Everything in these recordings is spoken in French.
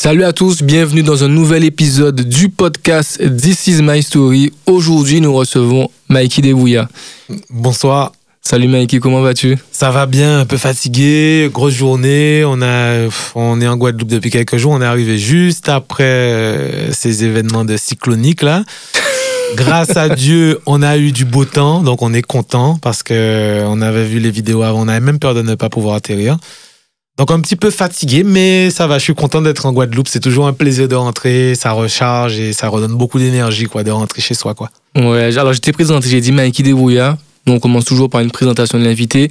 Salut à tous, bienvenue dans un nouvel épisode du podcast This is my story. Aujourd'hui, nous recevons Mikey Debouya. Bonsoir. Salut Mikey, comment vas-tu? Ça va bien, un peu fatigué, grosse journée. On est en Guadeloupe depuis quelques jours. On est arrivé juste après ces événements de cyclonique là. Grâce à Dieu, on a eu du beau temps, donc on est content parce que on avait vu les vidéos avant. On avait même peur de ne pas pouvoir atterrir. Donc un petit peu fatigué, mais ça va. Je suis content d'être en Guadeloupe. C'est toujours un plaisir de rentrer. Ça recharge et ça redonne beaucoup d'énergie, quoi, de rentrer chez soi, quoi. Ouais, alors je t'ai présenté, j'ai dit Mikey Debouya. Donc on commence toujours par une présentation de l'invité.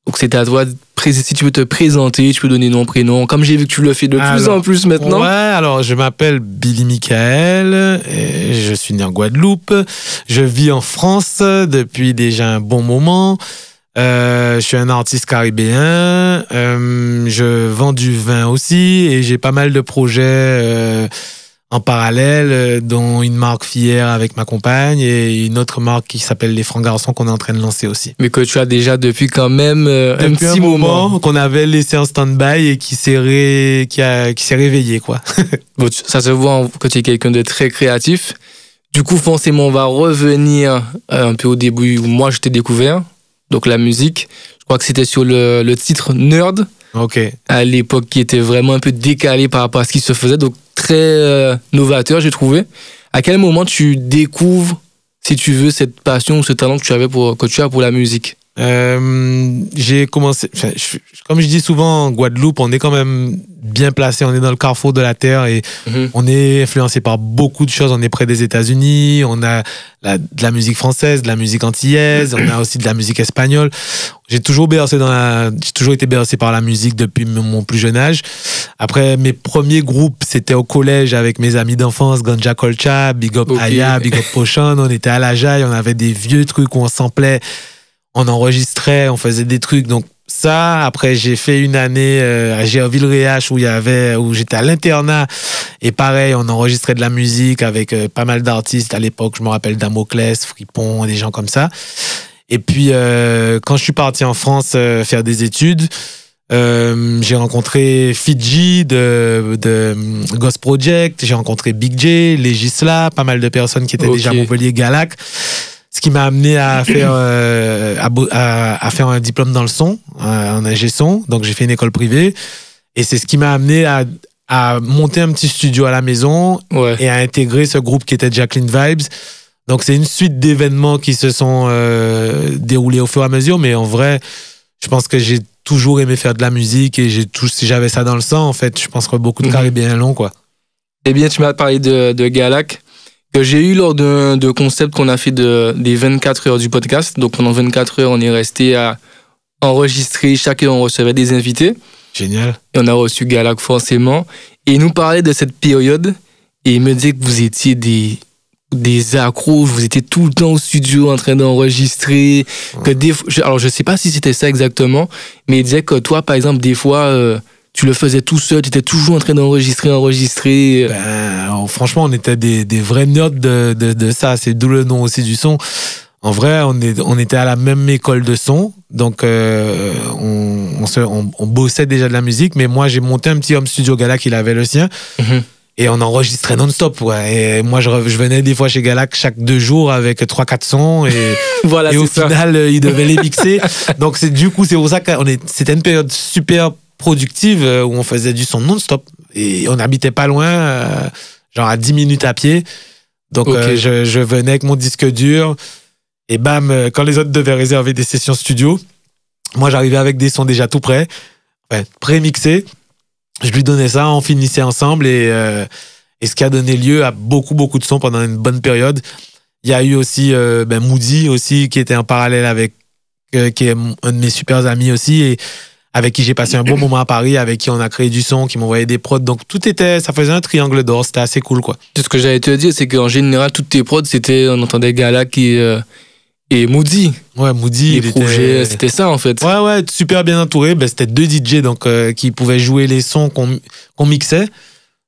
Donc c'est à toi, si tu veux te présenter, tu peux donner nom, prénom. Comme j'ai vu que tu le fais de plus en plus maintenant. Ouais, alors je m'appelle Billy Michael. Et je suis né en Guadeloupe. Je vis en France depuis déjà un bon moment. Je suis un artiste caribéen. Je vends du vin aussi et j'ai pas mal de projets en parallèle, dont une marque Fier avec ma compagne et une autre marque qui s'appelle Les Francs Garçons qu'on est en train de lancer aussi. Mais que tu as déjà depuis quand même un petit moment qu'on avait laissé en stand-by et qui s'est réveillé, quoi. Bon, ça se voit que tu es quelqu'un de très créatif. Du coup, forcément, on va revenir un peu au début où moi je t'ai découvert. Donc la musique, je crois que c'était sur le titre Nerd. Ok. À l'époque, qui était vraiment un peu décalé par rapport à ce qui se faisait. Donc très novateur, j'ai trouvé. À quel moment tu découvres, si tu veux, cette passion ou ce talent que tu as pour la musique? J'ai commencé, comme je dis souvent, en Guadeloupe, on est quand même bien placé, on est dans le carrefour de la terre et on est influencé par beaucoup de choses. On est près des États-Unis, on a de la musique française, de la musique antillaise, on a aussi de la musique espagnole. J'ai toujours été bercé par la musique depuis mon plus jeune âge. Après, mes premiers groupes, c'était au collège avec mes amis d'enfance, Ganja Colcha, Big Up Aya, Big Up Pochon. On était à la Jaille, on avait des vieux trucs où on samplait. On enregistrait, on faisait des trucs. Donc ça, après j'ai fait une année à Gerville-Réache où j'étais à l'internat et pareil, on enregistrait de la musique avec pas mal d'artistes à l'époque. Je me rappelle Damoclès, Fripon, des gens comme ça. Et puis quand je suis parti en France faire des études, j'ai rencontré Fidji de Ghost Project, j'ai rencontré Big J, Legisla, pas mal de personnes qui étaient déjà à Montpellier, Galac. Ce qui m'a amené à faire un diplôme dans le son, en ingé son. Donc, j'ai fait une école privée. Et c'est ce qui m'a amené à monter un petit studio à la maison et à intégrer ce groupe qui était Jacqueline Vibes. Donc, c'est une suite d'événements qui se sont déroulés au fur et à mesure. Mais en vrai, je pense que j'ai toujours aimé faire de la musique et si j'avais ça dans le sang, en fait, je pense que beaucoup de Caribéens l'ont, quoi. Eh bien, tu m'as parlé de Galac, que j'ai eu lors d'un concept qu'on a fait des 24 heures du podcast. Donc pendant 24 heures, on est resté à enregistrer. Chacun, on recevait des invités. Génial. Et on a reçu Galac forcément. Et il nous parlait de cette période. Et il me disait que vous étiez des accros. Vous étiez tout le temps au studio en train d'enregistrer. Alors je sais pas si c'était ça exactement. Mais il disait que toi, par exemple, des fois... tu le faisais tout seul, tu étais toujours en train d'enregistrer. Franchement, on était des vrais nerds de ça. C'est d'où le nom aussi du son. En vrai, on était à la même école de son. Donc, on bossait déjà de la musique. Mais moi, j'ai monté un petit home studio. Galac, il avait le sien. Et on enregistrait non-stop. Ouais. Et moi, je venais des fois chez Galac chaque 2 jours avec 3-4 sons. Et, voilà, et au final, il devait les mixer. Donc, c'est pour ça que c'était une période super productive où on faisait du son non-stop et on n'habitait pas loin, genre à 10 minutes à pied. Donc je venais avec mon disque dur et bam, quand les autres devaient réserver des sessions studio, moi j'arrivais avec des sons déjà tout prêts, pré-mixés. Je lui donnais ça, on finissait ensemble et ce qui a donné lieu à beaucoup de sons pendant une bonne période. Il y a eu aussi Moody aussi qui était en parallèle avec qui est un de mes super amis aussi et avec qui j'ai passé un bon moment à Paris, avec qui on a créé du son, qui m'envoyait des prods. Donc ça faisait un triangle d'or, c'était assez cool, quoi. Ce que j'allais te dire, c'est qu'en général, toutes tes prods, on entendait Galac et Moody. Ouais, Moody. Les projets, c'était ça, en fait. Ouais, super bien entouré. C'était 2 DJ donc, qui pouvaient jouer les sons qu'on mixait.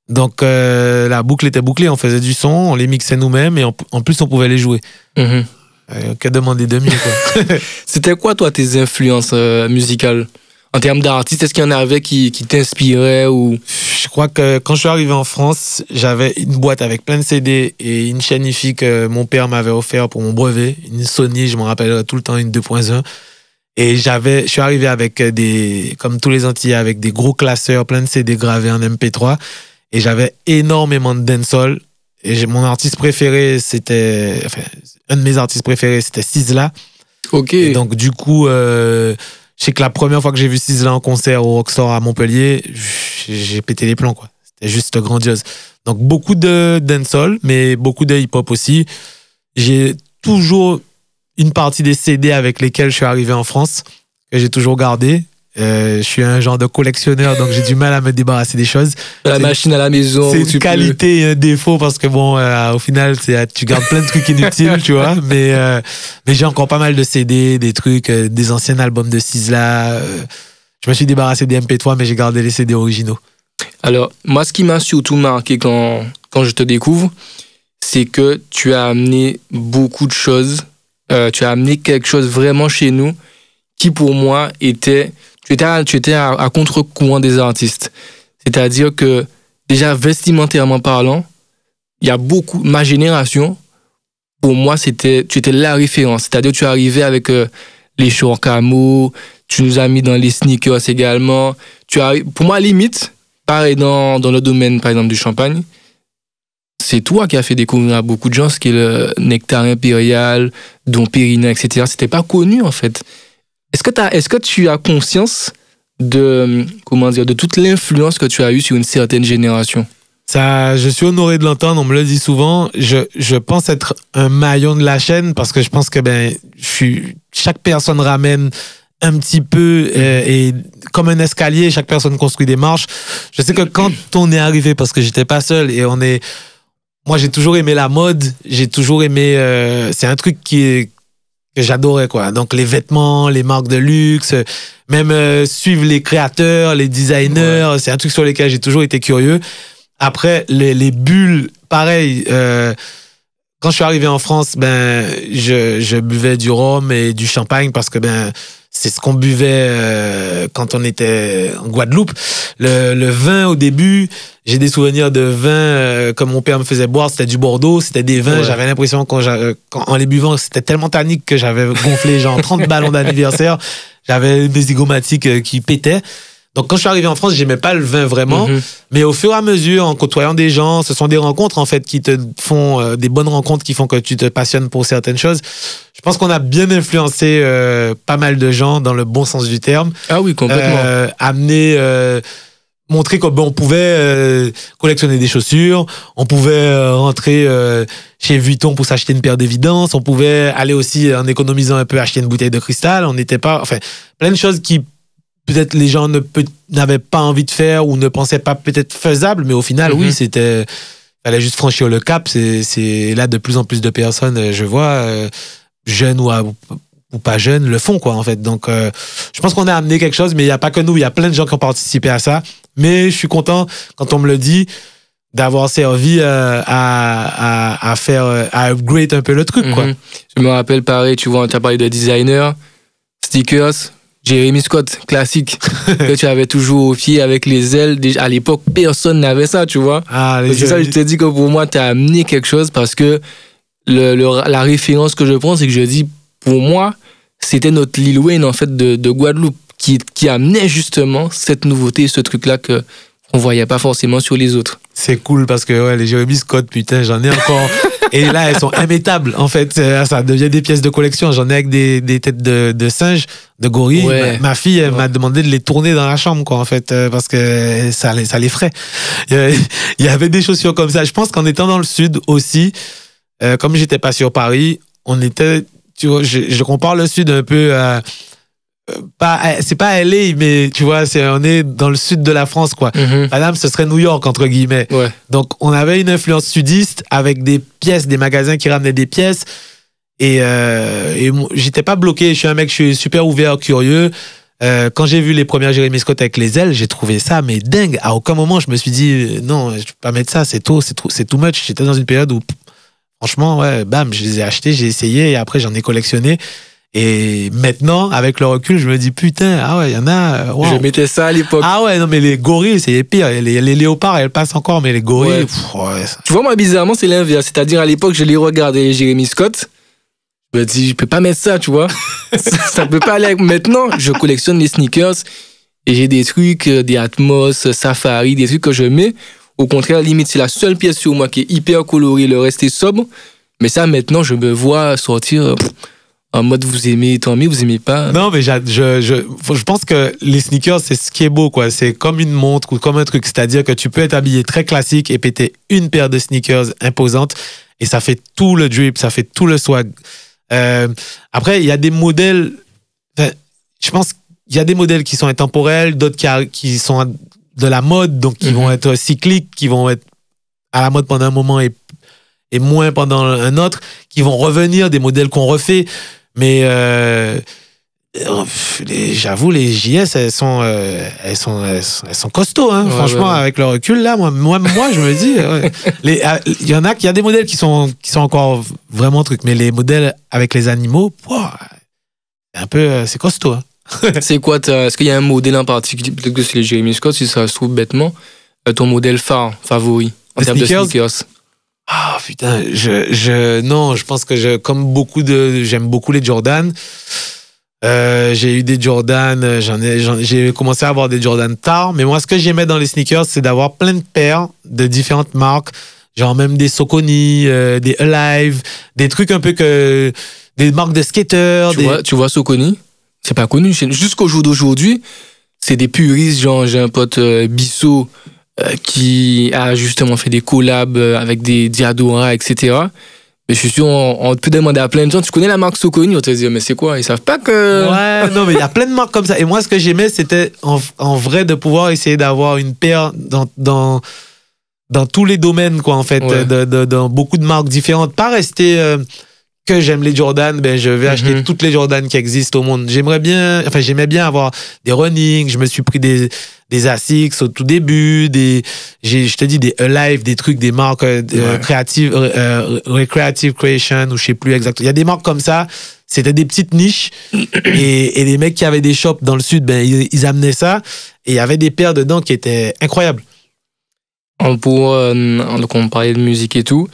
Donc, la boucle était bouclée, on faisait du son, on les mixait nous-mêmes et en plus, on pouvait les jouer. Que demander de mieux, quoi. C'était quoi, toi, tes influences musicales? En termes d'artistes, est-ce qu'il y en avait qui t'inspiraient ou... Je crois que quand je suis arrivé en France, j'avais une boîte avec plein de CD et une chaîne hi-fi que mon père m'avait offert pour mon brevet, une Sony, je m'en rappellerai tout le temps, une 2.1. Et je suis arrivé avec comme tous les Antillais, avec des gros classeurs, plein de CD gravés en MP3. Et j'avais énormément de dancehall. Et mon artiste préféré, un de mes artistes préférés, c'était Sizzla. Ok. Et donc, du coup, je sais que la première fois que j'ai vu Sizzla en concert au Rockstar à Montpellier, j'ai pété les plombs, quoi. C'était juste grandiose. Donc, beaucoup de dancehall, mais beaucoup de hip-hop aussi. J'ai toujours une partie des CD avec lesquels je suis arrivé en France, que j'ai toujours gardé. Je suis un genre de collectionneur, donc j'ai du mal à me débarrasser des choses. La machine à la maison. C'est une qualité et un défaut parce que bon, au final, tu gardes plein de trucs inutiles, tu vois. Mais j'ai encore pas mal de CD, des trucs, des anciens albums de Sizzla. Je me suis débarrassé des MP3, mais j'ai gardé les CD originaux. Alors, moi, ce qui m'a surtout marqué quand je te découvre, c'est que tu as amené beaucoup de choses. Tu as amené quelque chose vraiment chez nous qui, pour moi, était... Tu étais à contre-courant des artistes. C'est-à-dire que, déjà, vestimentairement parlant, il y a beaucoup... Ma génération, pour moi, tu étais la référence. C'est-à-dire que tu arrivais avec les shorts camo, tu nous as mis dans les sneakers également. Pour moi, limite, pareil dans le domaine, par exemple, du champagne, c'est toi qui as fait découvrir à beaucoup de gens ce qu'est le Nectar Impérial, Dom Pérignon, etc. C'était pas connu, en fait. Est-ce que tu as conscience de toute l'influence que tu as eue sur une certaine génération? Ça, je suis honoré de l'entendre, on me le dit souvent. Je pense être un maillon de la chaîne parce que je pense que chaque personne ramène un petit peu et comme un escalier, chaque personne construit des marches. Je sais que quand on est arrivé, parce que j'étais pas seul et moi j'ai toujours aimé la mode, j'ai toujours aimé, c'est un truc que j'adorais, quoi. Donc les vêtements, les marques de luxe, même suivre les créateurs, les designers, ouais. C'est un truc sur lequel j'ai toujours été curieux. Après, les bulles, pareil, quand je suis arrivé en France, je buvais du rhum et du champagne parce que c'est ce qu'on buvait quand on était en Guadeloupe. Le vin, au début, j'ai des souvenirs de vin que mon père me faisait boire. C'était du Bordeaux, c'était des vins. Ouais. J'avais l'impression qu'en les buvant, c'était tellement tannique que j'avais gonflé genre 30 ballons d'anniversaire. J'avais des zygomatiques qui pétaient. Donc, quand je suis arrivé en France, j'aimais pas le vin vraiment. Mm-hmm. Mais au fur et à mesure, en côtoyant des gens, ce sont des rencontres, en fait, qui te font des bonnes rencontres qui font que tu te passionnes pour certaines choses. Je pense qu'on a bien influencé pas mal de gens dans le bon sens du terme. Ah oui, complètement. Montrer qu'on pouvait collectionner des chaussures, on pouvait rentrer chez Vuitton pour s'acheter une paire d'évidence, on pouvait aller aussi, en économisant un peu, acheter une bouteille de cristal. On n'était pas... Enfin, plein de choses qui... peut-être les gens n'avaient pas envie de faire ou ne pensaient pas peut-être faisable, mais au final, oui, fallait juste franchir le cap. C'est là de plus en plus de personnes, je vois, jeunes ou pas jeunes, le font, quoi, en fait. Donc, je pense qu'on a amené quelque chose, mais il n'y a pas que nous, il y a plein de gens qui ont participé à ça. Mais je suis content, quand on me le dit, d'avoir servi à upgrade un peu le truc, quoi. Je me rappelle, pareil, tu vois, tu as parlé de designer, stickers, Jérémy Scott, classique, que tu avais toujours au pied avec les ailes. Déjà, à l'époque, personne n'avait ça, tu vois. C'est ça, je te dis que pour moi, tu as amené quelque chose parce que la référence que je prends, c'est que je dis, pour moi, c'était notre Lil Wayne, en fait, de Guadeloupe, qui amenait justement cette nouveauté, ce truc-là qu'on voyait pas forcément sur les autres. C'est cool parce que ouais, les Jérémy Scott, putain, j'en ai encore. Et là, elles sont immétables. En fait, ça devient des pièces de collection. J'en ai avec des têtes de singes, de gorilles. Ouais. Ma fille, elle m'a demandé de les tourner dans la chambre, quoi, en fait, parce que ça les ferait. Il y avait des chaussures comme ça. Je pense qu'en étant dans le sud aussi, comme j'étais pas sur Paris, on était, tu vois, je compare le sud un peu à... c'est pas LA, mais tu vois, on est dans le sud de la France, quoi. Madame, ce serait New York, entre guillemets. Ouais. Donc, on avait une influence sudiste avec des pièces, des magasins qui ramenaient des pièces. Et j'étais pas bloqué. Je suis un mec, je suis super ouvert, curieux. Quand j'ai vu les premières Jérémy Scott avec les ailes, j'ai trouvé ça, mais dingue. À aucun moment, je me suis dit, non, je peux pas mettre ça, c'est too much. J'étais dans une période où, franchement, ouais, bam, je les ai achetés, j'ai essayé et après, j'en ai collectionné. Et maintenant, avec le recul, je me dis, putain, ah ouais, il y en a. Wow. Je mettais ça à l'époque. Ah ouais, non, mais les gorilles, c'est les pires. Les léopards, elles passent encore, mais les gorilles. Ouais. Tu vois, moi, bizarrement, c'est l'inverse. C'est-à-dire, à l'époque, je les regardais, les Jérémy Scott. Je me dis, je peux pas mettre ça, tu vois. Ça peut pas aller avec. Maintenant, je collectionne les sneakers et j'ai des trucs, des Atmos, Safari, des trucs que je mets. Au contraire, limite, c'est la seule pièce sur moi qui est hyper colorée, le reste est sobre. Mais ça, maintenant, je me vois sortir en mode vous aimez, tant mieux, vous aimez pas. Non, mais je pense que les sneakers, c'est ce qui est beau, quoi. C'est comme une montre ou comme un truc. C'est-à-dire que tu peux être habillé très classique et péter une paire de sneakers imposante et ça fait tout le drip, ça fait tout le swag. Après, il y a des modèles. Je pense qu'il y a des modèles qui sont intemporels, d'autres qui sont de la mode, donc qui vont être cycliques, qui vont être à la mode pendant un moment et moins pendant un autre, qui vont revenir, des modèles qu'on refait. Mais j'avoue, les JS, elles sont costauds, hein. Ouais, franchement, ouais. Avec le recul, là, moi je me dis, il y a des modèles qui sont encore vraiment trucs, mais les modèles avec les animaux, c'est costaud, hein. C'est quoi, est-ce qu'il y a un modèle en particulier, peut-être que c'est les Jérémy Scott, si ça se trouve bêtement, ton modèle favori en termes de sneakers? Ah putain, non, je pense que j'aime beaucoup les Jordan. J'ai eu des Jordan, j'ai commencé à avoir des Jordan tard, mais moi ce que j'aimais dans les sneakers, c'est d'avoir plein de paires de différentes marques, genre même des Saucony, des Alive, des trucs un peu que des marques de skaters. Tu vois Saucony, c'est pas connu. Jusqu'au jour d'aujourd'hui, c'est des puristes. Genre, j'ai un pote Bissot qui a justement fait des collabs avec des Diadora, etc. Mais je suis sûr, on peut demander à plein de gens, tu connais la marque Saucony? On te dit, mais c'est quoi? Ils savent pas que... Ouais, non, mais il y a plein de marques comme ça. Et moi, ce que j'aimais, c'était en vrai de pouvoir essayer d'avoir une paire dans tous les domaines, quoi, en fait, ouais. Dans beaucoup de marques différentes. Pas rester... que j'aime les Jordan, ben je vais acheter toutes les Jordan qui existent au monde. J'aimais bien avoir des running, je me suis pris des Asics au tout début, je te dis des Alive, des trucs, des marques créatives, Recreative Creation, ou je sais plus exactement. Il y a des marques comme ça, c'était des petites niches, et les mecs qui avaient des shops dans le sud, ben ils amenaient ça, et il y avait des paires dedans qui étaient incroyables. Donc on parlait de musique et tout,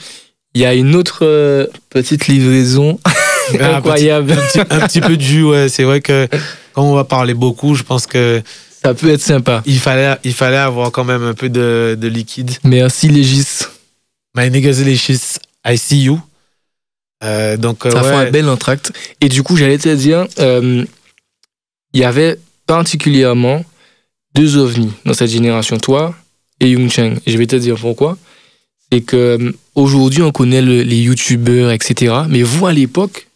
il y a une autre petite livraison incroyable. Un petit peu de jus, ouais. C'est vrai que quand on va parler beaucoup, je pense que ça peut être sympa. Il fallait avoir quand même un peu de liquide. Merci Légis. My niggas Légis, I see you. Donc, ça fait un bel entracte. Et du coup, j'allais te dire, il y avait particulièrement 2 ovnis dans cette génération, toi et Young Cheng. Et je vais te dire pourquoi. C'est que aujourd'hui on connaît les youtubeurs, etc. Mais vous, à l'époque,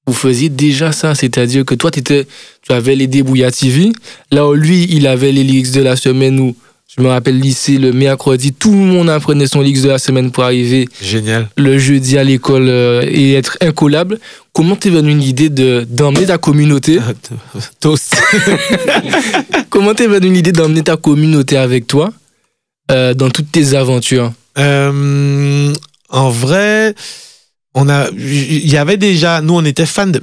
vous faisiez déjà ça. C'est-à-dire que toi, tu avais les Débrouillards TV. Là où lui, il avait les lyrics de la semaine où, je me rappelle, lycée, le mercredi, tout le monde apprenait son lyrics de la semaine pour arriver. Génial. Le jeudi à l'école et être incollable. Comment t'es venu l'idée d'emmener ta communauté Toast. Comment t'es venu l'idée d'emmener ta communauté avec toi dans toutes tes aventures? En vrai, il y avait déjà, nous on était fans de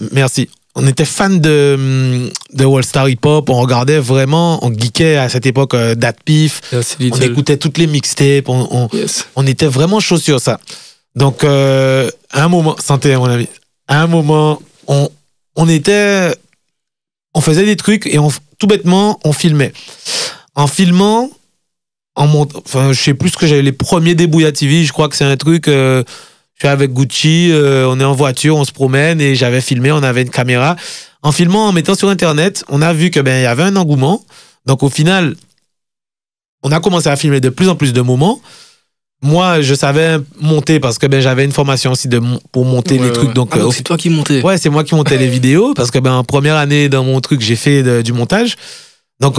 World Star Hip Hop, on regardait vraiment, on geekait à cette époque Dat Piff, on écoutait toutes les mixtapes, on était vraiment chaud sur ça. Donc à un moment, santé à mon avis, à un moment, on faisait des trucs et tout bêtement, on filmait. En filmant, je sais plus ce que j'avais, les premiers Débrouillards TV, je crois que c'est un truc, je suis avec Gucci, on est en voiture, on se promène, et j'avais filmé, on avait une caméra. En filmant, en mettant sur Internet, on a vu que il y avait un engouement. Donc au final, on a commencé à filmer de plus en plus de moments. Moi, je savais monter parce que j'avais une formation aussi pour monter les trucs. Donc, c'est toi qui montais? Ouais, c'est moi qui montais les vidéos parce que en première année dans mon truc, j'ai fait du montage. Donc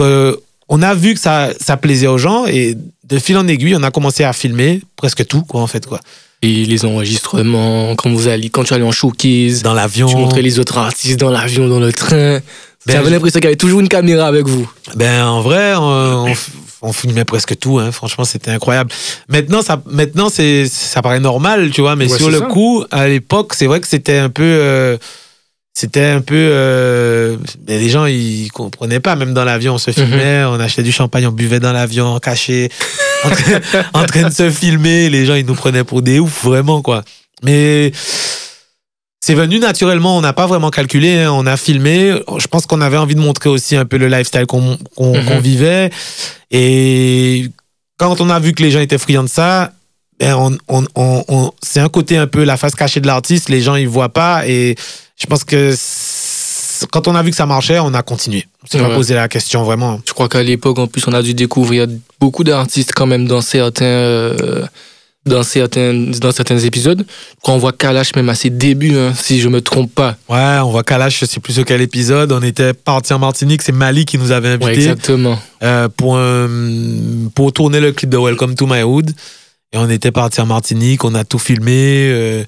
on a vu que ça plaisait aux gens, et de fil en aiguille, on a commencé à filmer presque tout, quoi, en fait, quoi. Et les enregistrements, quand tu allais en showcase, dans l'avion, tu montrais les autres artistes dans l'avion, dans le train. J'avais l'impression qu'il y avait toujours une caméra avec vous. En vrai, on filmait presque tout, hein. Franchement, c'était incroyable. Maintenant, ça paraît normal, tu vois, mais sur le coup, à l'époque, c'est vrai que c'était un peu c'était un peu... les gens, ils comprenaient pas. Même dans l'avion, on se filmait, on achetait du champagne, on buvait dans l'avion, caché, en train de se filmer. Les gens, ils nous prenaient pour des oufs, vraiment, quoi. Mais c'est venu naturellement, on n'a pas vraiment calculé, hein, on a filmé. Je pense qu'on avait envie de montrer aussi un peu le lifestyle qu'on vivait. Et quand on a vu que les gens étaient friands de ça, ben c'est un côté un peu la face cachée de l'artiste, les gens ils voient pas, et je pense que quand on a vu que ça marchait, on a continué. On s'est pas posé la question vraiment. Je crois qu'à l'époque, en plus, on a dû découvrir beaucoup d'artistes quand même dans certains épisodes. Quand on voit Kalash même à ses débuts, hein, si je me trompe pas. Ouais, on voit Kalash, je sais plus sur quel épisode. On était parti en Martinique, c'est Mali qui nous avait invités. Ouais, exactement. Pour tourner le clip de Welcome to My Hood. Et on était parti en Martinique, on a tout filmé.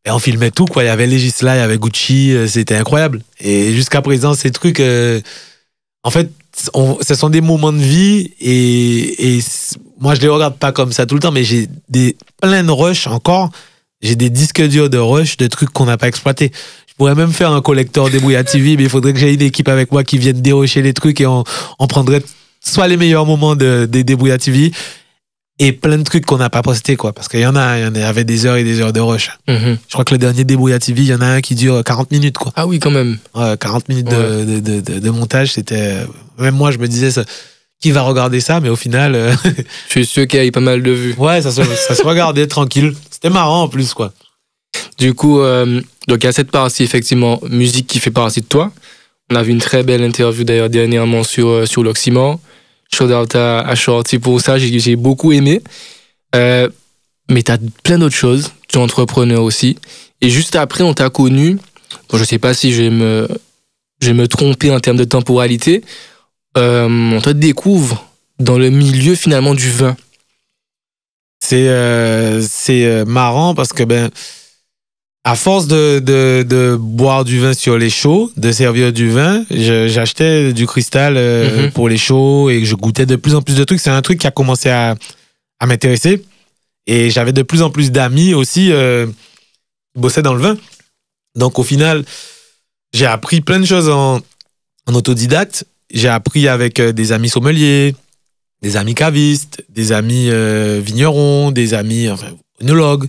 Et on filmait tout, quoi. Il y avait Legisla, il y avait Gucci, c'était incroyable. Et jusqu'à présent, ces trucs, en fait, ce sont des moments de vie, et moi, je les regarde pas comme ça tout le temps, mais j'ai plein de rushs encore. J'ai des disques durs de rush, de trucs qu'on n'a pas exploités. Je pourrais même faire un collector Débrouillard TV, mais il faudrait que j'aie une équipe avec moi qui vienne dérocher les trucs, et on prendrait soit les meilleurs moments des Débrouillard TV, et plein de trucs qu'on n'a pas postés, quoi. Parce qu'il y en avait des heures et des heures de rush. Je crois que le dernier Débrouillard TV, il y en a un qui dure 40 minutes, quoi. Ah oui, quand même. Ouais, 40 minutes de montage, c'était... Même moi, je me disais, qui va regarder ça? Mais au final... Je suis sûr qu'il y a eu pas mal de vues. Ouais, ça se regardait tranquille. C'était marrant, en plus, quoi. Du coup, donc il y a cette partie, effectivement, musique qui fait partie de toi. On a vu une très belle interview, d'ailleurs, dernièrement sur l'Oxymore. Shout out à Shorty pour ça, j'ai beaucoup aimé. Mais t'as plein d'autres choses, tu es entrepreneur aussi. Et juste après, on t'a connu, bon, je sais pas si je vais me tromper en termes de temporalité, on te découvre dans le milieu finalement du vin. C'est marrant parce que à force de boire du vin sur les shows, de servir du vin, j'achetais du cristal pour les shows, et je goûtais de plus en plus de trucs. C'est un truc qui a commencé à m'intéresser, et j'avais de plus en plus d'amis aussi qui bossaient dans le vin. Donc au final, j'ai appris plein de choses en autodidacte. J'ai appris avec des amis sommeliers, des amis cavistes, des amis vignerons, des amis œnologues.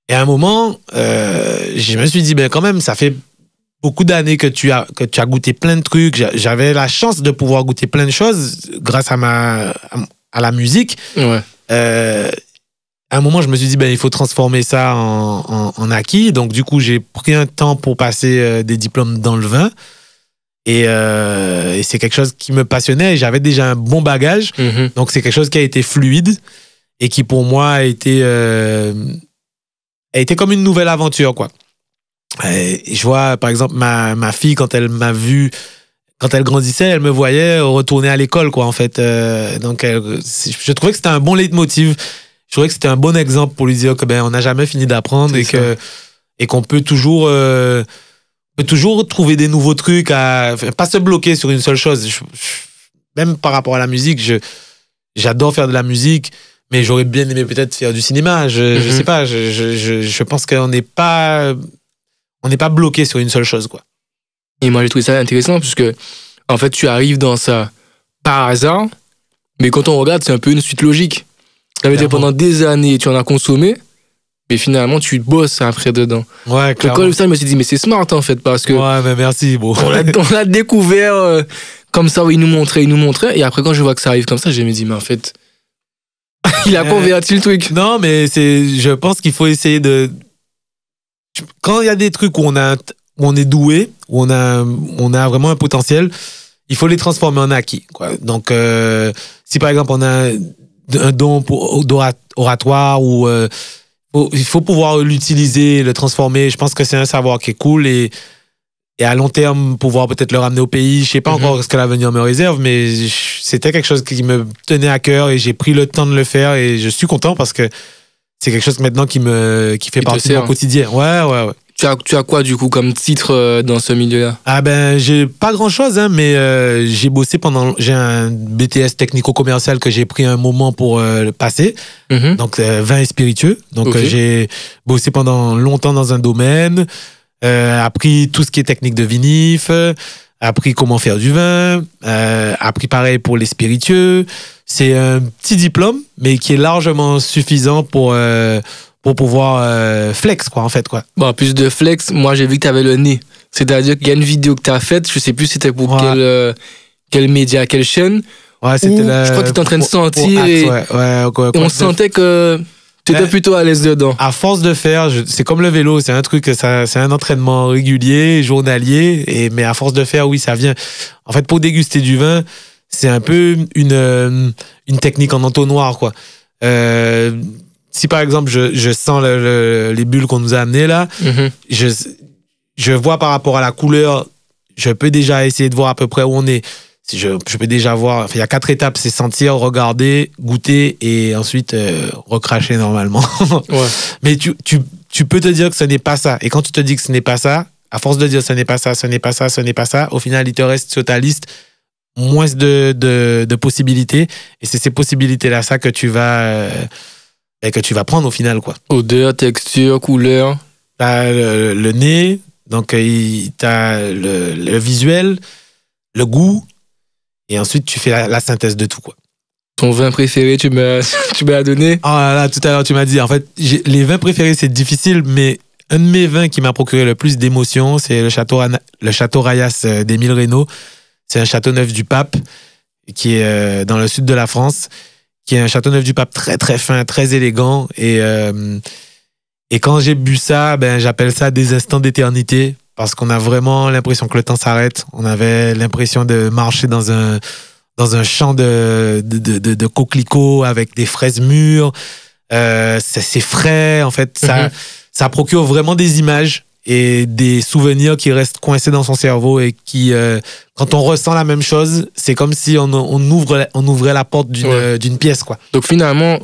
Et à un moment, je me suis dit, quand même, ça fait beaucoup d'années que tu as goûté plein de trucs. J'avais la chance de pouvoir goûter plein de choses grâce à la musique. Ouais. À un moment, je me suis dit, il faut transformer ça en acquis. Donc, du coup, j'ai pris un temps pour passer des diplômes dans le vin. Et c'est quelque chose qui me passionnait. Et j'avais déjà un bon bagage. Donc, c'est quelque chose qui a été fluide et qui, pour moi, a été comme une nouvelle aventure, quoi. Et je vois, par exemple, ma fille, quand elle m'a vu, quand elle grandissait, elle me voyait retourner à l'école, quoi, en fait. Donc, je trouvais que c'était un bon leitmotiv. Je trouvais que c'était un bon exemple pour lui dire que on n'a jamais fini d'apprendre, et qu'on peut toujours trouver des nouveaux trucs, pas se bloquer sur une seule chose. Même par rapport à la musique, j'adore faire de la musique, mais j'aurais bien aimé peut-être faire du cinéma. Je sais pas, je pense qu'on n'est pas bloqué sur une seule chose, quoi. Et moi, j'ai trouvé ça intéressant, puisque, en fait, tu arrives dans ça par hasard, mais quand on regarde, c'est un peu une suite logique. Ça veut dire pendant des années, tu en as consommé, mais finalement, tu bosses après dedans. Ouais, clairement. Quand ça, je me suis dit, mais c'est smart, en fait, parce que... Ouais, mais merci, bro. On l'a découvert comme ça, où il nous montrait, et après, quand je vois que ça arrive comme ça, je me dis, mais en fait... Il a converti le truc. Non, mais je pense qu'il faut essayer de... Quand il y a des trucs où on est doué, où on a vraiment un potentiel, il faut les transformer en acquis, quoi. Donc, si par exemple on a un don oratoire, ou il faut pouvoir l'utiliser, le transformer. Je pense que c'est un savoir qui est cool, et à long terme pouvoir peut-être le ramener au pays. Je sais pas encore ce que l'avenir me réserve, mais c'était quelque chose qui me tenait à cœur, et j'ai pris le temps de le faire, et je suis content parce que c'est quelque chose maintenant qui fait partie de mon quotidien. Ouais. Tu as quoi, du coup, comme titre dans ce milieu-là? J'ai pas grand-chose, hein, mais j'ai bossé j'ai un BTS technico-commercial que j'ai pris un moment pour passer. Donc, vin et spiritueux. Donc, j'ai bossé pendant longtemps dans un domaine. appris tout ce qui est technique de vinif, appris comment faire du vin, appris pareil pour les spiritueux. C'est un petit diplôme, mais qui est largement suffisant pour pouvoir flex, quoi, en fait, quoi. Bon, en plus de flex, moi, j'ai vu que tu avais le nez. C'est-à-dire qu'il y a une vidéo que tu as faite, je sais plus c'était pour quel média, quelle chaîne. Ouais, c'était je crois que tu étais en train de sentir et on sentait que tu étais plutôt à l'aise dedans. À force de faire, c'est comme le vélo, c'est un truc, c'est un entraînement régulier, journalier, mais à force de faire, oui, ça vient. En fait, pour déguster du vin, c'est un peu une technique en entonnoir, quoi. Si par exemple, je sens les bulles qu'on nous a amenées là, je vois par rapport à la couleur, je peux déjà essayer de voir à peu près où on est. Je peux déjà voir, enfin, il y a 4 étapes, c'est sentir, regarder, goûter et ensuite recracher normalement. Ouais. Mais tu peux te dire que ce n'est pas ça. Et quand tu te dis que ce n'est pas ça, à force de dire ce n'est pas ça, ce n'est pas ça, ce n'est pas ça, au final, il te reste sur ta liste moins de possibilités. Et c'est ces possibilités-là, ça que tu vas prendre au final, quoi. Odeur, texture, couleur. T'as le nez, donc t'as le visuel, le goût. Et ensuite, tu fais la synthèse de tout, quoi. Ton vin préféré, tu m'as donné? Ah là, tout à l'heure, tu m'as dit. En fait, les vins préférés, c'est difficile, mais un de mes vins qui m'a procuré le plus d'émotions, c'est le château Rayas d'Émile Reynaud. C'est un châteauneuf du Pape qui est dans le sud de la France, qui est un châteauneuf du Pape très, très fin, très élégant. Et quand j'ai bu ça, j'appelle ça des instants d'éternité. Parce qu'on a vraiment l'impression que le temps s'arrête. On avait l'impression de marcher dans un champ de coquelicots avec des fraises mûres. C'est frais, en fait. Ça procure vraiment des images et des souvenirs qui restent coincés dans son cerveau et qui, quand on ressent la même chose, c'est comme si on ouvrait la porte d'une pièce, quoi. Donc finalement,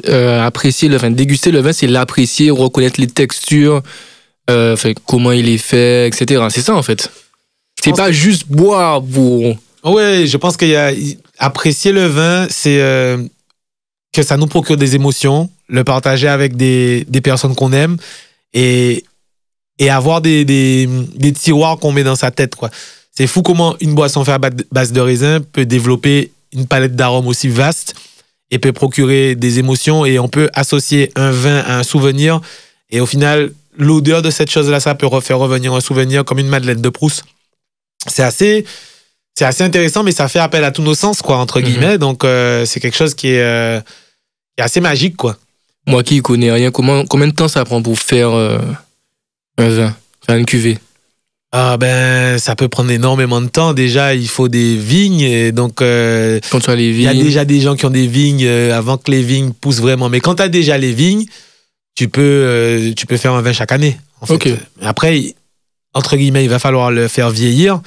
apprécier le vin, déguster le vin, c'est l'apprécier, reconnaître les textures, comment il est fait, etc. C'est ça, en fait. C'est pas juste boire pour... Oui, je pense qu'il y a... Apprécier le vin, c'est que ça nous procure des émotions, le partager avec des personnes qu'on aime et avoir des tiroirs qu'on met dans sa tête, quoi. C'est fou comment une boisson faite à base de raisin peut développer une palette d'arômes aussi vaste et peut procurer des émotions, et on peut associer un vin à un souvenir, et au final... L'odeur de cette chose-là, ça peut faire revenir un souvenir comme une Madeleine de Proust. C'est assez intéressant, mais ça fait appel à tous nos sens, quoi, entre guillemets. Donc, c'est quelque chose qui est assez magique, quoi. Moi qui ne connais rien, combien de temps ça prend pour faire un vin, faire une cuvée? Ça peut prendre énormément de temps. Déjà, il faut des vignes. Et donc, quand tu as les vignes, il y a déjà des gens qui ont des vignes avant que les vignes poussent vraiment. Mais quand tu as déjà les vignes, tu peux faire un vin chaque année, en fait. Okay. Après, entre guillemets, il va falloir le faire vieillir,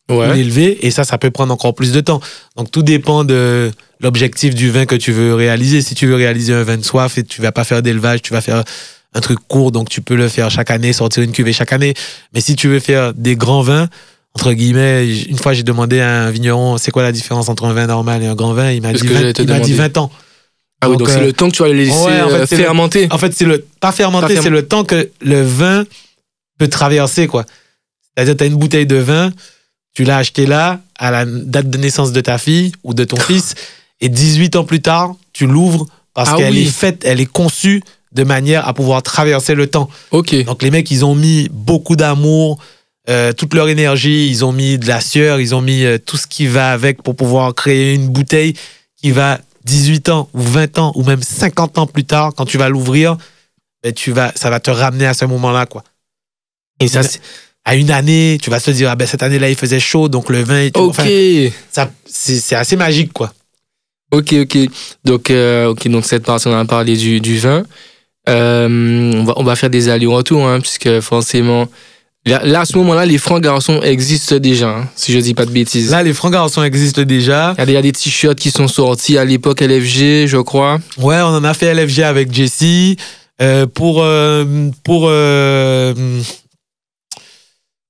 l'élever, et ça peut prendre encore plus de temps. Donc, tout dépend de l'objectif du vin que tu veux réaliser. Si tu veux réaliser un vin de soif et tu vas pas faire d'élevage, tu vas faire un truc court, donc tu peux le faire chaque année, sortir une cuvée chaque année. Mais si tu veux faire des grands vins, entre guillemets, une fois, j'ai demandé à un vigneron, c'est quoi la différence entre un vin normal et un grand vin? Il m'a dit 20 ans. Ah oui, donc c'est le temps que tu vas le laisser fermenter. En fait, pas fermenter, c'est le temps que le vin peut traverser, quoi. C'est-à-dire, tu as une bouteille de vin, tu l'as acheté là, à la date de naissance de ta fille ou de ton fils, et 18 ans plus tard, tu l'ouvres parce qu'elle est faite, elle est conçue de manière à pouvoir traverser le temps. Okay. Donc, les mecs, ils ont mis beaucoup d'amour, toute leur énergie, ils ont mis de la sueur, ils ont mis tout ce qui va avec pour pouvoir créer une bouteille qui va... 18 ans ou 20 ans ou même 50 ans plus tard, quand tu vas l'ouvrir, ça va te ramener à ce moment-là, quoi. Et ça, à une année, tu vas te dire, cette année-là, il faisait chaud, donc le vin... c'est assez magique, quoi. Ok. Donc cette partie, on a parlé du vin. On va faire des allers-retours, hein, puisque forcément... Là, à ce moment-là, les francs garçons existent déjà, hein, si je dis pas de bêtises. Là, les francs garçons existent déjà. Il y a des t-shirts qui sont sortis à l'époque LFG, je crois. Ouais, on en a fait LFG avec Jessie. Pour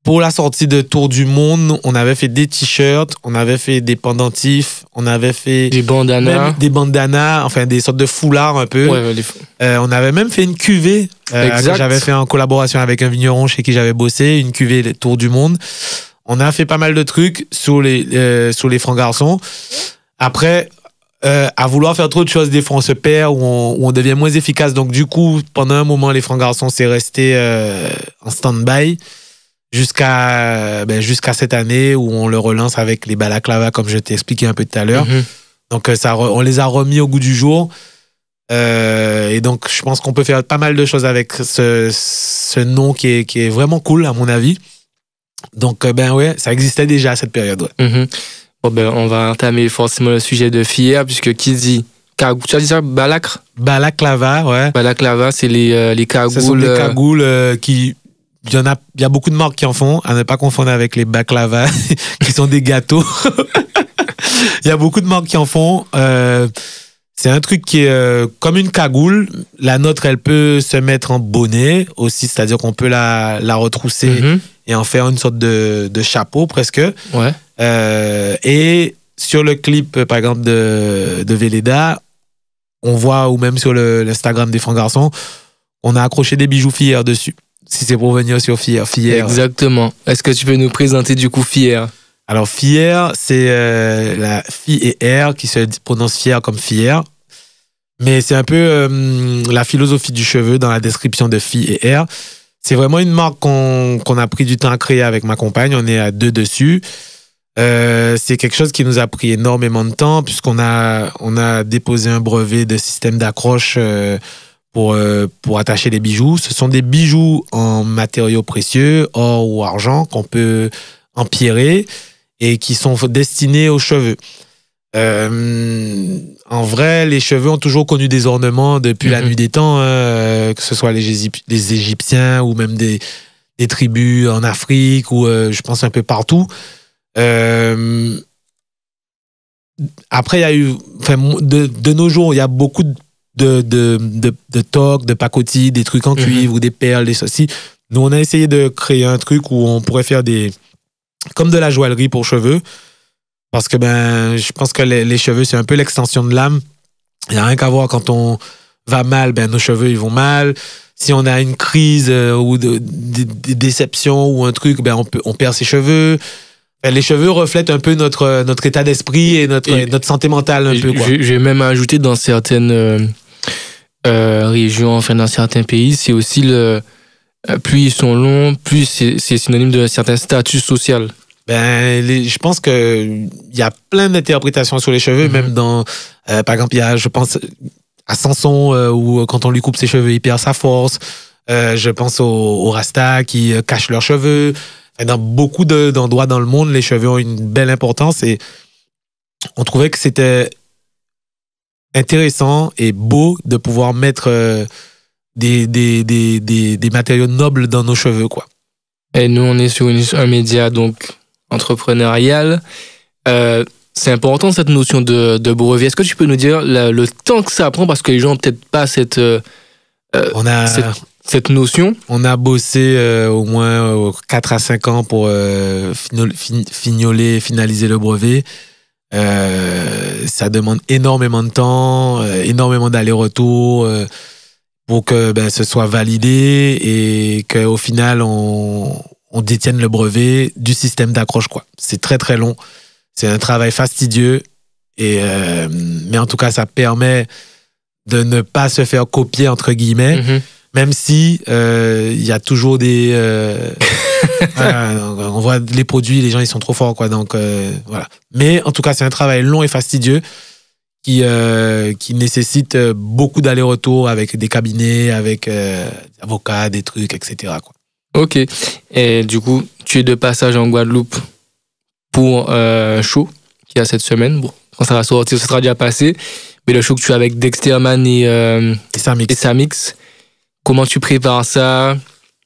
Pour la sortie de Tour du Monde, on avait fait des t-shirts, on avait fait des pendentifs, on avait fait des bandanas, enfin des sortes de foulards un peu. Ouais, on avait même fait une cuvée que j'avais fait en collaboration avec un vigneron chez qui j'avais bossé, une cuvée Tour du Monde. On a fait pas mal de trucs sur les francs garçons. Après, à vouloir faire trop de choses, des fois on se perd ou on devient moins efficace. Donc du coup, pendant un moment, les francs garçons, c'est resté en stand-by. Jusqu'à cette année où on le relance avec les balaclavas comme je t'ai expliqué un peu tout à l'heure. Donc on les a remis au goût du jour et donc je pense qu'on peut faire pas mal de choses avec ce nom qui est vraiment cool à mon avis. Donc ouais, ça existait déjà à cette période. Ouais. Bon, on va entamer forcément le sujet de fier puisque qui dit cagou, tu as dit ça, balaclava, ouais. Balaclava, c'est les cagoules. Ce sont des cagoules qui il y a beaucoup de marques qui en font, à ne pas confondre avec les baklava, qui sont des gâteaux. Il y a beaucoup de marques qui en font. C'est un truc qui est comme une cagoule. La nôtre, elle peut se mettre en bonnet aussi, c'est-à-dire qu'on peut la retrousser et en faire une sorte de chapeau presque. Ouais. Et sur le clip, par exemple, de Véleda, on voit, ou même sur l'Instagram des Francs Garçons, on a accroché des bijoux Fier dessus. Si c'est pour venir sur Fier. Exactement. Est-ce que tu peux nous présenter du coup Fier? Alors Fier, c'est la Phi et R qui se prononce Fier comme Fier. Mais c'est un peu la philosophie du cheveu dans la description de Phi et R. C'est vraiment une marque qu'on a pris du temps à créer avec ma compagne. On est à 2 dessus. C'est quelque chose qui nous a pris énormément de temps puisqu'on a déposé un brevet de système d'accroche pour attacher les bijoux. Ce sont des bijoux en matériaux précieux, or ou argent, qu'on peut empierrer et qui sont destinés aux cheveux. En vrai, les cheveux ont toujours connu des ornements depuis la nuit des temps, que ce soit les Égyptiens ou même des tribus en Afrique ou je pense un peu partout. Après, il y a eu, de nos jours, il y a beaucoup de toques, de pacotilles, des trucs en cuivre ou des perles, des ceci. Nous, on a essayé de créer un truc où on pourrait faire comme de la joaillerie pour cheveux. Parce que je pense que les cheveux, c'est un peu l'extension de l'âme. Il n'y a rien qu'à voir quand on va mal, nos cheveux, ils vont mal. Si on a une crise ou des déceptions ou un truc, on perd ses cheveux. Les cheveux reflètent un peu notre état d'esprit et notre santé mentale un peu. Quoi. J'ai même ajouté dans certaines régions, enfin dans certains pays, c'est aussi plus ils sont longs, plus c'est synonyme d'un certain statut social. Je pense qu'il y a plein d'interprétations sur les cheveux, même dans, par exemple, je pense à Samson, où quand on lui coupe ses cheveux, il perd sa force. Je pense aux Rasta qui cachent leurs cheveux. Dans beaucoup d'endroits dans le monde, les cheveux ont une belle importance et on trouvait que c'était intéressant et beau de pouvoir mettre des matériaux nobles dans nos cheveux, quoi. Et nous, on est sur un média donc entrepreneurial. C'est important cette notion de brevet. Est-ce que tu peux nous dire le temps que ça prend parce que les gens n'ont peut-être pas cette notion? On a bossé au moins 4 à 5 ans pour finaliser le brevet. Ça demande énormément de temps, énormément d'allers-retours pour que ce soit validé et qu'au final, on détienne le brevet du système d'accroche, quoi. C'est très, très long. C'est un travail fastidieux. Mais en tout cas, ça permet de ne pas se faire copier, entre guillemets. Même si il y a toujours des... on voit les produits, les gens, ils sont trop forts, quoi. Donc, voilà. Mais en tout cas, c'est un travail long et fastidieux qui nécessite beaucoup d'allers-retours avec des cabinets, avec des avocats, des trucs, etc., quoi. Ok. Et du coup, tu es de passage en Guadeloupe pour un show qui est cette semaine. Bon, quand ça va sortir, ce sera déjà passé. Mais le show que tu as avec Dexterman et Samix. Comment tu prépares ça?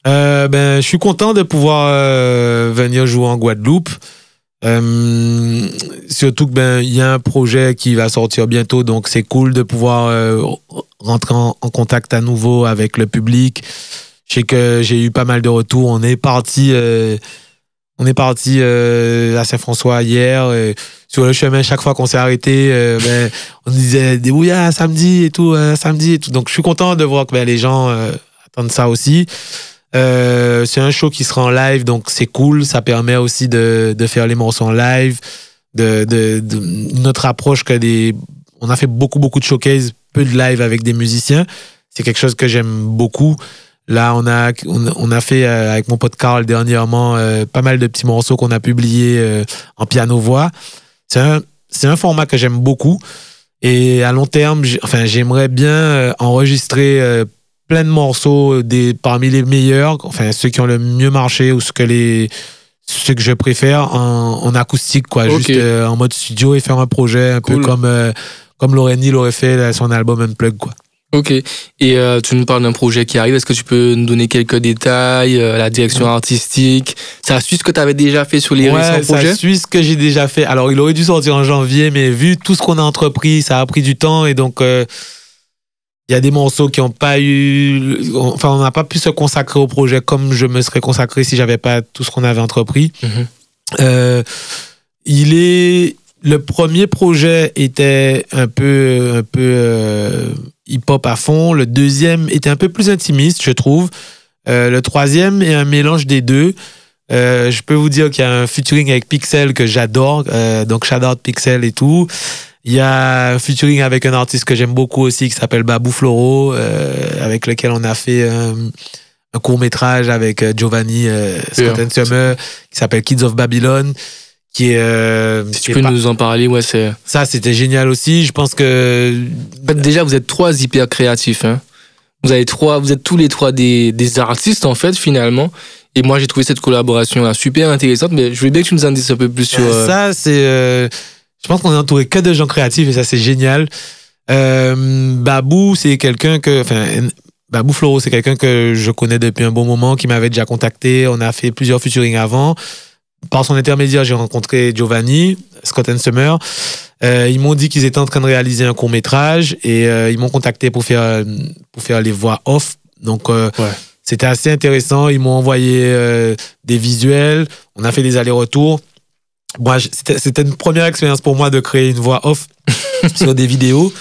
Je suis content de pouvoir venir jouer en Guadeloupe. Surtout que il y a un projet qui va sortir bientôt, donc c'est cool de pouvoir rentrer en contact à nouveau avec le public. Je sais que j'ai eu pas mal de retours. On est parti On est parti à Saint-François hier. Sur le chemin, chaque fois qu'on s'est arrêté, on disait des bouillards samedi et tout, samedi et tout. Donc, je suis content de voir que les gens attendent ça aussi. C'est un show qui sera en live, donc c'est cool. Ça permet aussi de faire les morceaux en live, notre approche on a fait beaucoup de showcases, peu de live avec des musiciens. C'est quelque chose que j'aime beaucoup. Là, on a fait avec mon pote Carl dernièrement pas mal de petits morceaux qu'on a publiés en piano-voix. C'est un format que j'aime beaucoup. Et à long terme, j'aimerais bien enregistrer plein de morceaux parmi les meilleurs, ceux qui ont le mieux marché ou ceux que je préfère en acoustique, quoi. Okay. Juste en mode studio et faire un projet un peu comme Lorraine l'aurait fait son album Unplugged, quoi. Ok. Et tu nous parles d'un projet qui arrive. Est-ce que tu peux nous donner quelques détails, la direction artistique? Ça suit ce que tu avais déjà fait sur les récents projets? Ça suit ce que j'ai déjà fait. Alors, il aurait dû sortir en janvier, mais vu tout ce qu'on a entrepris, ça a pris du temps. Et donc, il y a des morceaux qui n'ont pas eu... on n'a pas pu se consacrer au projet comme je me serais consacré si j'avais pas tout ce qu'on avait entrepris. Le premier projet était un peu hip-hop à fond. Le deuxième était un peu plus intimiste, je trouve. Le troisième est un mélange des deux. Je peux vous dire qu'il y a un featuring avec Pixel que j'adore. Donc, shout out Pixel et tout. Il y a un featuring avec un artiste que j'aime beaucoup aussi qui s'appelle Babou Floro, avec lequel on a fait un court-métrage avec Giovanni Scott and Summer qui s'appelle Kids of Babylon. Si tu peux nous en parler, c'est... Ça, c'était génial aussi. Je pense que... Déjà, vous êtes trois hyper créatifs. Hein. Vous êtes tous les trois des artistes, en fait, finalement. Et moi, j'ai trouvé cette collaboration-là super intéressante. Mais je veux bien que tu nous en dises un peu plus sur... Ça, c'est... je pense qu'on est entouré que de gens créatifs et ça, c'est génial. Babou, c'est quelqu'un que... Babou Floro, c'est quelqu'un que je connais depuis un bon moment, qui m'avait déjà contacté. On a fait plusieurs featuring avant. Par son intermédiaire, j'ai rencontré Giovanni, Scott and Summer. Ils m'ont dit qu'ils étaient en train de réaliser un court-métrage et ils m'ont contacté pour faire les voix off. Donc, c'était assez intéressant. Ils m'ont envoyé des visuels. On a fait des allers-retours. Moi, c'était une première expérience pour moi de créer une voix off sur des vidéos.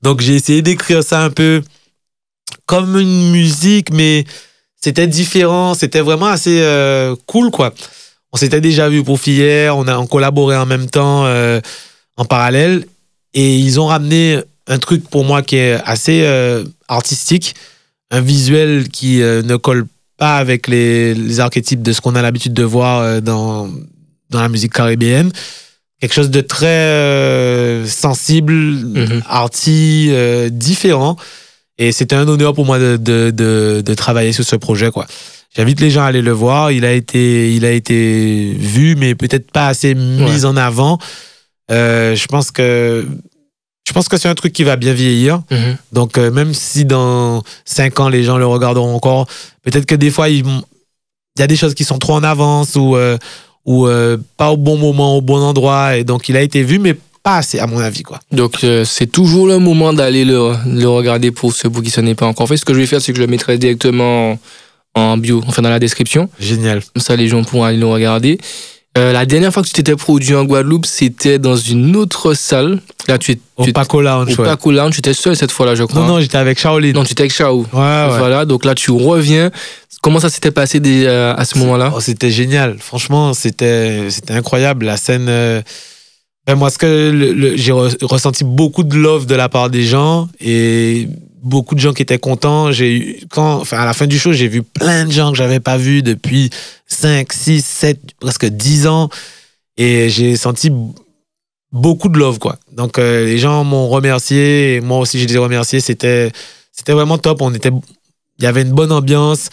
Donc, j'ai essayé d'écrire ça un peu comme une musique, mais c'était différent. C'était vraiment assez cool, quoi. On s'était déjà vu pour Fier, on collaborait en même temps, en parallèle. Et ils ont ramené un truc pour moi qui est assez artistique, un visuel qui ne colle pas avec les archétypes de ce qu'on a l'habitude de voir dans la musique caribéenne. Quelque chose de très sensible, arty, différent. Et c'était un honneur pour moi de travailler sur ce projet, quoi. J'invite les gens à aller le voir. Il a été vu, mais peut-être pas assez mis en avant. Je pense que c'est un truc qui va bien vieillir. Donc, même si dans 5 ans, les gens le regarderont encore, peut-être que des fois, il y a des choses qui sont trop en avance ou pas au bon moment, au bon endroit. Et donc, il a été vu, mais pas assez, à mon avis, quoi. Donc, c'est toujours le moment d'aller le regarder pour ceux qui ne sont pas encore fait. Ce que je vais faire, c'est que je le mettrai directement en bio, dans la description. Génial. Comme ça, les gens pourront aller le regarder. La dernière fois que tu t'étais produit en Guadeloupe, c'était dans une autre salle. Là, au Paco Lounge. Au Paco Lounge, tu étais seul cette fois-là, je crois. Non, j'étais avec Shaolin. Non, tu étais avec Shao. Ouais. Voilà, donc là, tu reviens. Comment ça s'était passé à ce moment-là? C'était génial. Franchement, c'était incroyable. La scène... moi, j'ai ressenti beaucoup de love de la part des gens et beaucoup de gens qui étaient contents. À la fin du show, j'ai vu plein de gens que j'avais pas vus depuis 5, 6, 7, presque 10 ans. Et j'ai senti beaucoup de love, quoi. Donc, les gens m'ont remercié. Et moi aussi, je les ai remerciés. C'était vraiment top. Il y avait une bonne ambiance.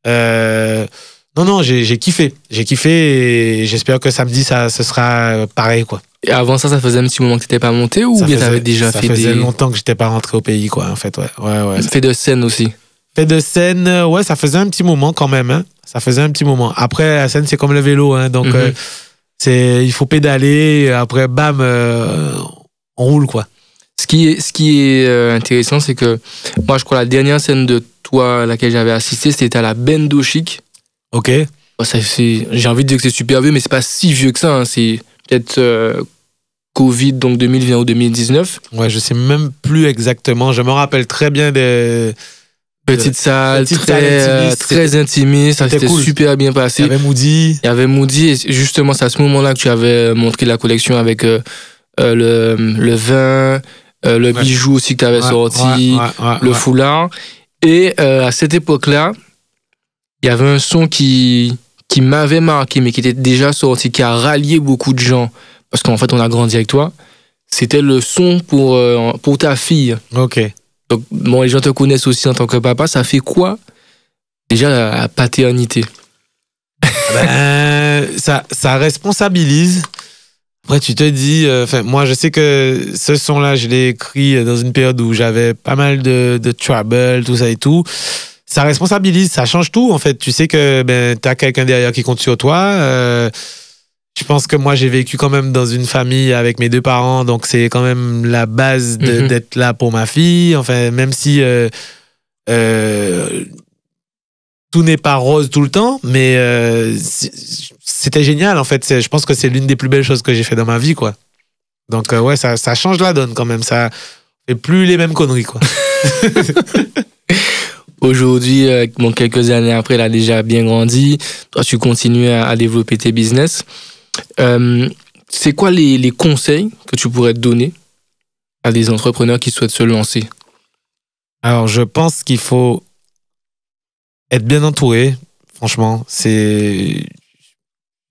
Non, j'ai kiffé. J'ai kiffé et j'espère que samedi, ce sera pareil, quoi. Et avant ça faisait un petit moment que tu n'étais pas monté ou bien tu avais déjà fait des... Ça faisait longtemps que je n'étais pas rentré au pays, quoi, en fait, ouais. Fait de scène aussi? Fait de scène, ouais, ça faisait un petit moment quand même, hein. Ça faisait un petit moment. Après, la scène, c'est comme le vélo, hein. Donc, il faut pédaler, et après, bam, on roule, quoi. Ce qui est intéressant, c'est que moi, je crois la dernière scène de toi à laquelle j'avais assisté, c'était à la Bendo Chic. Ok. J'ai envie de dire que c'est super vieux, mais c'est pas si vieux que ça. Hein. C'est peut-être Covid, donc 2020 ou 2019. Ouais, je sais même plus exactement. Je me rappelle très bien des petite salle, très intimiste. Ça s'était cool. Super bien passé. Il y avait Moody. Et justement, c'est à ce moment-là que tu avais montré la collection avec le vin, le bijou aussi que tu avais sorti, le foulard. Et à cette époque-là, il y avait un son qui m'avait marqué, mais qui était déjà sorti, qui a rallié beaucoup de gens. Parce qu'en fait, on a grandi avec toi. C'était le son pour ta fille. Ok. Donc, bon, les gens te connaissent aussi en tant que papa. Ça fait quoi, déjà, la paternité? Ça responsabilise. Après, tu te dis... moi, je sais que ce son-là, je l'ai écrit dans une période où j'avais pas mal de trouble, tout ça et tout. Ça responsabilise, ça change tout, en fait. Tu sais que t'as quelqu'un derrière qui compte sur toi. Je pense que moi, j'ai vécu quand même dans une famille avec mes deux parents, donc c'est quand même la base d'être là pour ma fille. Enfin, même si tout n'est pas rose tout le temps, mais c'était génial, en fait. Je pense que c'est l'une des plus belles choses que j'ai fait dans ma vie, quoi. Donc, ouais, ça change la donne quand même. Ça fait plus les mêmes conneries, quoi. Aujourd'hui, quelques années après, elle a déjà bien grandi. Toi, tu continues à développer tes business. C'est quoi les conseils que tu pourrais donner à des entrepreneurs qui souhaitent se lancer? Alors, je pense qu'il faut être bien entouré. Franchement, je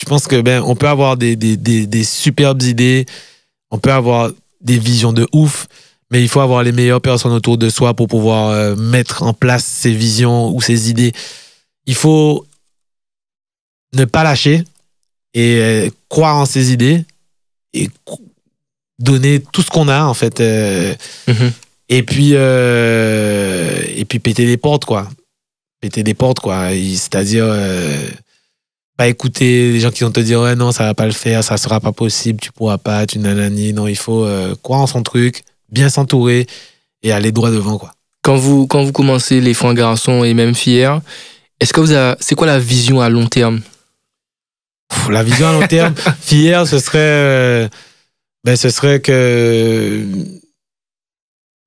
pense que on peut avoir des superbes idées, on peut avoir des visions de ouf, mais il faut avoir les meilleures personnes autour de soi pour pouvoir mettre en place ces visions ou ces idées. Il faut ne pas lâcher et croire en ses idées et donner tout ce qu'on a, en fait. Et puis péter des portes, quoi. Péter des portes, quoi. C'est-à-dire pas écouter les gens qui vont te dire ouais, non, ça va pas le faire, ça sera pas possible, tu pourras pas, tu nanani. Non, il faut croire en son truc, bien s'entourer et aller droit devant, quoi. Quand vous commencez les Francs Garçons et même Fier, est-ce que c'est quoi la vision à long terme? La vision à long terme, Fier, ce serait que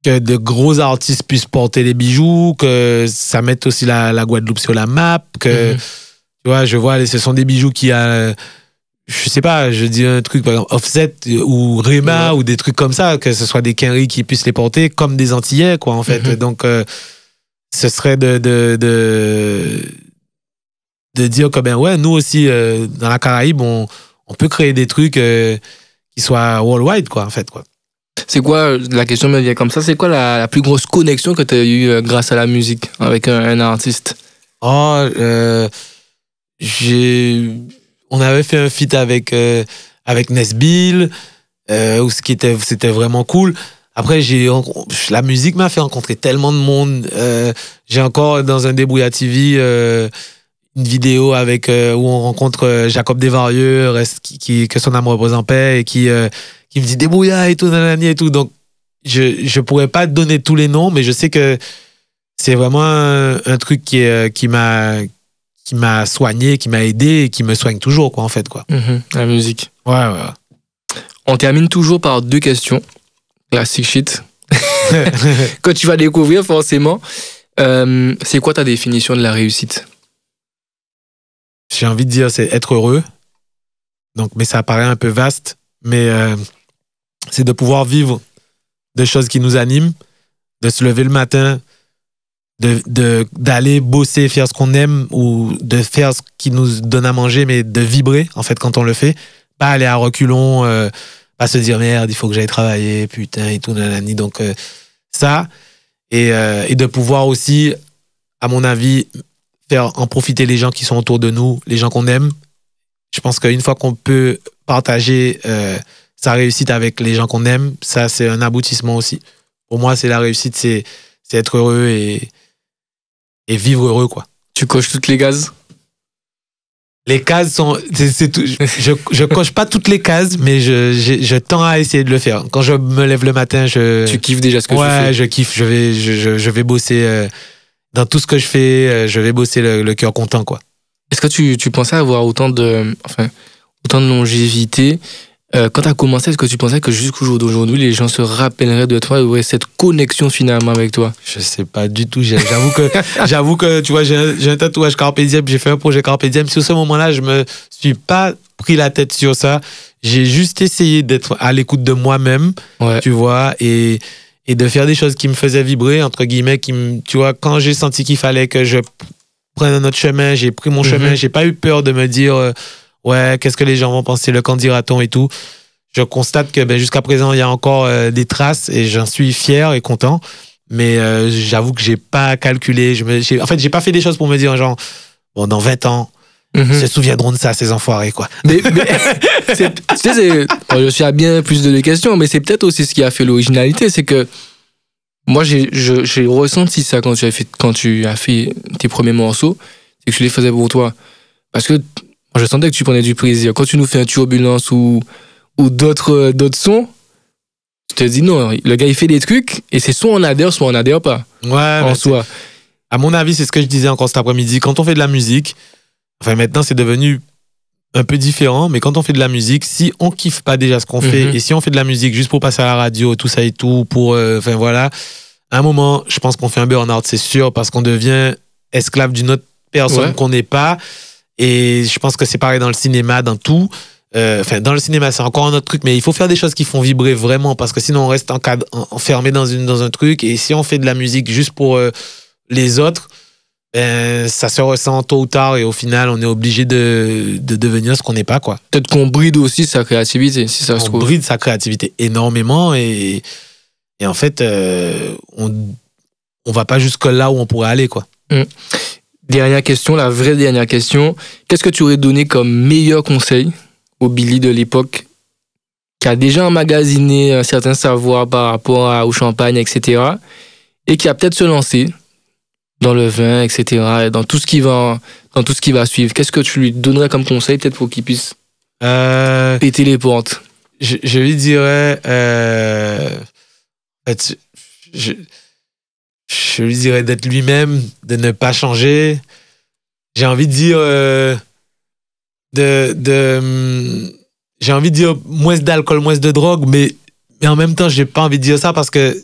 de gros artistes puissent porter les bijoux, que ça mette aussi la Guadeloupe sur la map, que tu vois, ce sont des bijoux qui a, je sais pas, je dis un truc par exemple Offset ou Rema ou des trucs comme ça, que ce soit des quinries qui puissent les porter comme des Antillais, quoi, en fait. Donc ce serait de dire que ouais, nous aussi dans la Caraïbe on peut créer des trucs qui soient worldwide, quoi, en fait, quoi. C'est quoi, la question me vient comme ça, c'est quoi la plus grosse connexion que tu as eue grâce à la musique avec un artiste? On avait fait un feat avec Nesbill, c'était vraiment cool. Après, la musique m'a fait rencontrer tellement de monde. J'ai encore dans un Débrouillard TV une vidéo où on rencontre Jacob Desvarieux, que son âme repose en paix, et qui me dit Débrouillard et tout, nanani et tout. Donc, je pourrais pas te donner tous les noms, mais je sais que c'est vraiment un truc qui m'a soigné, qui m'a aidé et qui me soigne toujours, quoi, en fait, quoi. La musique. Ouais. On termine toujours par 2 questions. Classic shit. Que tu vas découvrir, forcément. C'est quoi ta définition de la réussite? J'ai envie de dire, c'est être heureux. Donc, mais ça paraît un peu vaste. Mais c'est de pouvoir vivre des choses qui nous animent, de se lever le matin, d'aller bosser, faire ce qu'on aime, ou de faire ce qui nous donne à manger, mais de vibrer, en fait, quand on le fait. Pas aller à reculons, pas se dire merde, il faut que j'aille travailler, putain, et tout, nanani. Donc, ça, et de pouvoir aussi, à mon avis, faire en profiter les gens qui sont autour de nous, les gens qu'on aime. Je pense qu'une fois qu'on peut partager sa réussite avec les gens qu'on aime, ça, c'est un aboutissement aussi. Pour moi, c'est la réussite, c'est être heureux et vivre heureux, quoi. Tu coches toutes les cases? Les cases sont... Je coche pas toutes les cases, mais je tends à essayer de le faire. Quand je me lève le matin, Tu kiffes déjà ce que tu fais? Ouais, je kiffe. Je vais bosser... dans tout ce que je fais, je vais bosser le cœur content, quoi. Est-ce que tu pensais avoir autant de longévité quand tu as commencé? Est-ce que tu pensais que jusqu'au jour d'aujourd'hui, les gens se rappelleraient de toi et auraient cette connexion finalement avec toi? Je sais pas du tout. J'avoue que tu vois, j'ai un tatouage Carpe Diem, j'ai fait un projet Carpe Diem. Sur ce moment-là, je me suis pas pris la tête sur ça. J'ai juste essayé d'être à l'écoute de moi-même, tu vois, et de faire des choses qui me faisaient vibrer, entre guillemets, tu vois, quand j'ai senti qu'il fallait que je prenne un autre chemin, j'ai pris mon chemin. J'ai pas eu peur de me dire ouais, qu'est-ce que les gens vont penser, le qu'en dira-t-on et tout. Je constate que jusqu'à présent, il y a encore des traces et j'en suis fier et content. Mais j'avoue que j'ai pas calculé. En fait, j'ai pas fait des choses pour me dire, genre, bon, dans 20 ans, ils se souviendront de ça, ces enfoirés, quoi. Mais je suis à bien plus de questions, mais c'est peut-être aussi ce qui a fait l'originalité, c'est que moi, j'ai ressenti ça quand tu as fait tes premiers morceaux, c'est que tu les faisais pour toi. Parce que je sentais que tu prenais du plaisir. Quand tu nous fais un Turbulence ou d'autres sons, tu te dis non, le gars il fait des trucs et c'est soit on adhère pas. Ouais, en soi. À mon avis, c'est ce que je disais encore cet après-midi. Quand on fait de la musique, enfin maintenant c'est devenu un peu différent, mais quand on fait de la musique, si on kiffe pas déjà ce qu'on fait et si on fait de la musique juste pour passer à la radio, tout ça et tout, enfin voilà, à un moment, je pense qu'on fait un burn-out, c'est sûr, parce qu'on devient esclave d'une autre personne qu'on n'est pas. Et je pense que c'est pareil dans le cinéma, dans tout. Enfin, dans le cinéma, c'est encore un autre truc, mais il faut faire des choses qui font vibrer vraiment, parce que sinon on reste enfermé dans un truc. Et si on fait de la musique juste pour les autres, ça se ressent tôt ou tard et au final, on est obligé de devenir ce qu'on n'est pas, quoi. Peut-être qu'on bride aussi sa créativité, si ça se trouve. On bride sa créativité énormément et en fait, on va pas jusque là où on pourrait aller, quoi. Dernière question, la vraie dernière question. Qu'est-ce que tu aurais donné comme meilleur conseil au Billy de l'époque qui a déjà emmagasiné un certain savoir par rapport au champagne, etc. et qui a peut-être se lancer dans le vin, etc. et dans tout ce qui va suivre? Qu'est-ce que tu lui donnerais comme conseil peut-être pour qu'il puisse péter les portes? Je lui dirais... Je lui dirais d'être lui-même, de ne pas changer. J'ai envie de dire j'ai envie de dire moins d'alcool, moins de drogue, mais en même temps, j'ai pas envie de dire ça parce que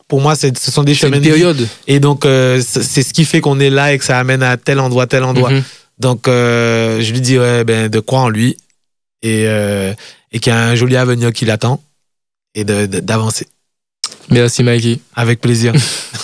pour moi, ce sont des chemins de période. Et donc, c'est ce qui fait qu'on est là et que ça amène à tel endroit, tel endroit. Donc, je lui dirais de croire en lui et qu'il y a un joli avenir qui l'attend et d'avancer. Merci, Mikey. Avec plaisir.